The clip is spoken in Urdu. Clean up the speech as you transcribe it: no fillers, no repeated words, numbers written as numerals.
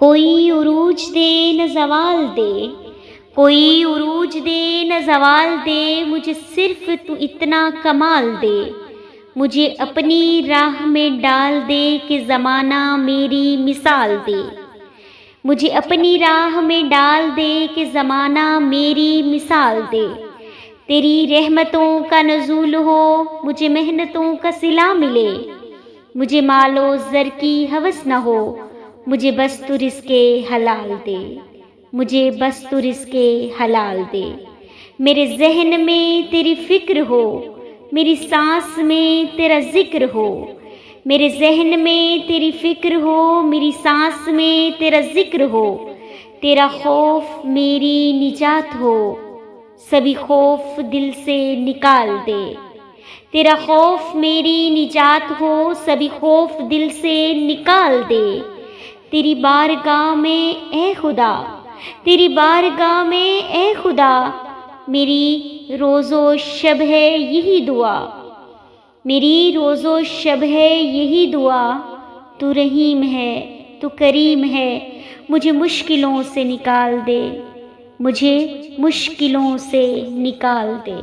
کوئی عروج دے نہ زوال دے، کوئی عروج دے نہ زوال دے، مجھے صرف تو اتنا کمال دے، مجھے اپنی راہ میں ڈال دے کہ زمانہ میری مثال دے، مجھے اپنی راہ میں ڈال دے کہ زمانہ میری مثال دے، تیری رحمتوں کا نزول ہو، مجھے محنتوں کا صلہ ملے، مجھے مال و زر کی ہوس نہ ہو، مجھے بس تو رزق حلال دے، مجھے بس تو رزق حلال دے، میرے ذہن میں تیری فکر ہو، میری سانس میں تیرا ذکر ہو، میرے ذہن میں تیری فکر ہو، میری سانس میں تیرا ذکر ہو، تیرا خوف میری نجات ہو، سبھی خوف دل سے نکال دے، تیرا خوف میری نجات ہو، سبھی خوف دل سے نکال دے، تیری بارگاہ میں اے خدا، تیری بارگاہ میں اے خدا، میری روز و شب ہے یہی دعا، میری روز و شب ہے یہی دعا، تو رحیم ہے تو کریم ہے، مجھے مشکلوں سے نکال دے، مجھے مشکلوں سے نکال دے۔